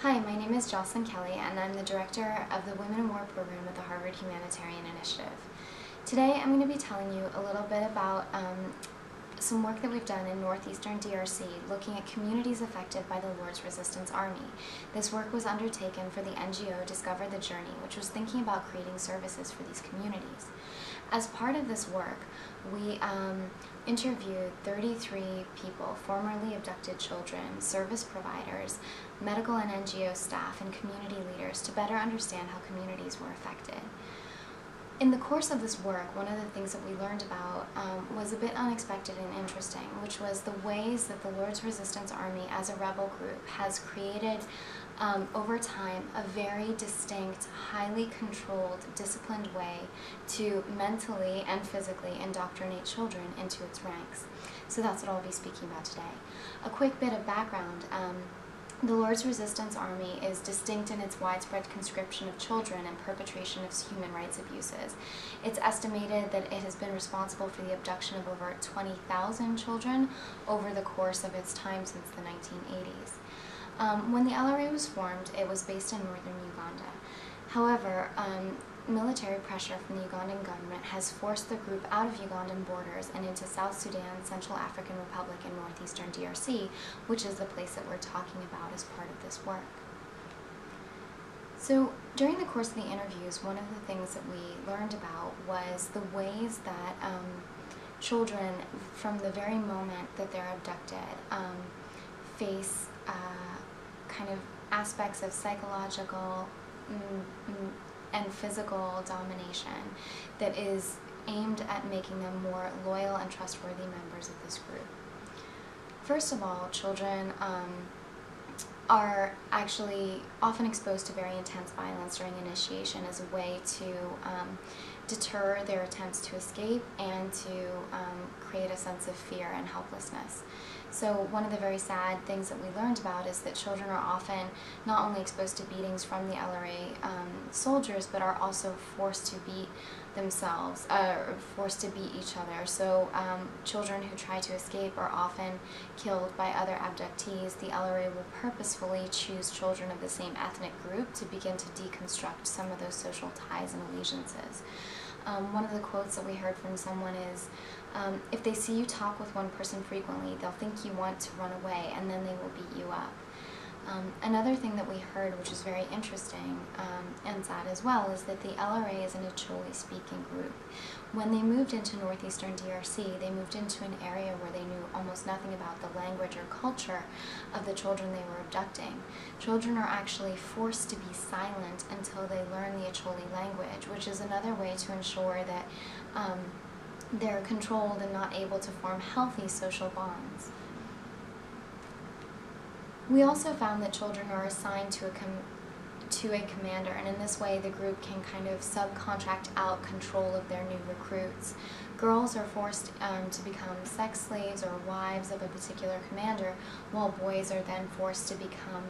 Hi, my name is Jocelyn Kelly, and I'm the director of the Women in War program at the Harvard Humanitarian Initiative. Today I'm going to be telling you a little bit about some work that we've done in northeastern DRC looking at communities affected by the Lord's Resistance Army. This work was undertaken for the NGO Discover the Journey, which was thinking about creating services for these communities. As part of this work, we interviewed 33 people, formerly abducted children, service providers, medical and NGO staff, and community leaders to better understand how communities were affected. In the course of this work, one of the things that we learned about was a bit unexpected and interesting, which was the ways that the Lord's Resistance Army as a rebel group has created over time a very distinct, highly controlled, disciplined way to mentally and physically indoctrinate children into its ranks. So that's what I'll be speaking about today. A quick bit of background. The Lord's Resistance Army is distinct in its widespread conscription of children and perpetration of human rights abuses. It's estimated that it has been responsible for the abduction of over 20,000 children over the course of its time since the 1980s. When the LRA was formed, it was based in northern Uganda. However, military pressure from the Ugandan government has forced the group out of Ugandan borders and into South Sudan, Central African Republic, and northeastern DRC, which is the place that we're talking about as part of this work. So during the course of the interviews, one of the things that we learned about was the ways that children, from the very moment that they're abducted, face kind of aspects of psychological and physical domination that is aimed at making them more loyal and trustworthy members of this group. First of all, children are actually often exposed to very intense violence during initiation as a way to deter their attempts to escape and to create a sense of fear and helplessness. So one of the very sad things that we learned about is that children are often not only exposed to beatings from the LRA soldiers, but are also forced to beat themselves, forced to beat each other. So children who try to escape are often killed by other abductees. The LRA will purposefully choose children of the same ethnic group to begin to deconstruct some of those social ties and allegiances. One of the quotes that we heard from someone is, if they see you talk with one person frequently, they'll think you want to run away, and then they will beat you up. Another thing that we heard, which is very interesting and sad as well, is that the LRA is an Acholi speaking group. When they moved into northeastern DRC, they moved into an area where they knew almost nothing about the language or culture of the children they were abducting. Children are actually forced to be silent until they learn the Acholi language, which is another way to ensure that they're controlled and not able to form healthy social bonds. We also found that children are assigned to a commander, and in this way the group can kind of subcontract out control of their new recruits. Girls are forced to become sex slaves or wives of a particular commander, while boys are then forced to become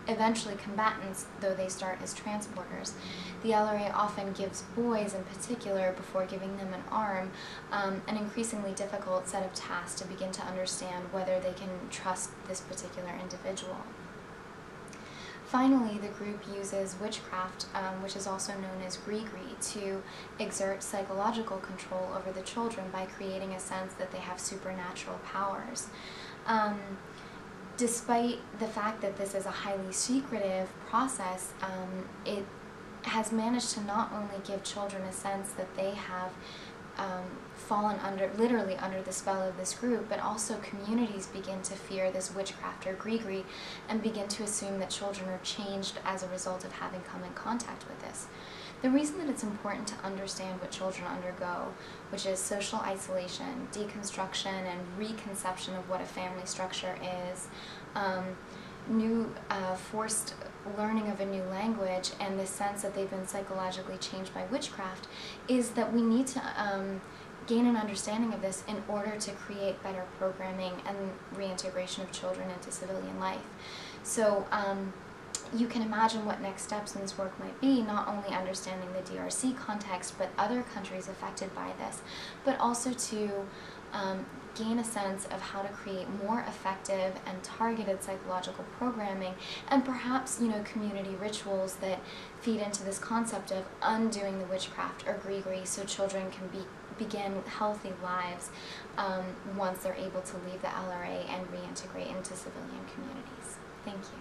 eventually combatants, though they start as transporters. The LRA often gives boys in particular, before giving them an arm, an increasingly difficult set of tasks to begin to understand whether they can trust this particular individual. Finally, the group uses witchcraft, which is also known as gree-gree, to exert psychological control over the children by creating a sense that they have supernatural powers. Despite the fact that this is a highly secretive process, it has managed to not only give children a sense that they have fallen literally under the spell of this group, but also communities begin to fear this witchcraft or gree-gree and begin to assume that children are changed as a result of having come in contact with this. The reason that it's important to understand what children undergo, which is social isolation, deconstruction, and reconception of what a family structure is, forced learning of a new language, and the sense that they've been psychologically changed by witchcraft, is that we need to gain an understanding of this in order to create better programming and reintegration of children into civilian life. So you can imagine what next steps in this work might be, not only understanding the DRC context, but other countries affected by this, but also to gain a sense of how to create more effective and targeted psychological programming, and perhaps, community rituals that feed into this concept of undoing the witchcraft or gree-gree, so children can begin healthy lives once they're able to leave the LRA and reintegrate into civilian communities. Thank you.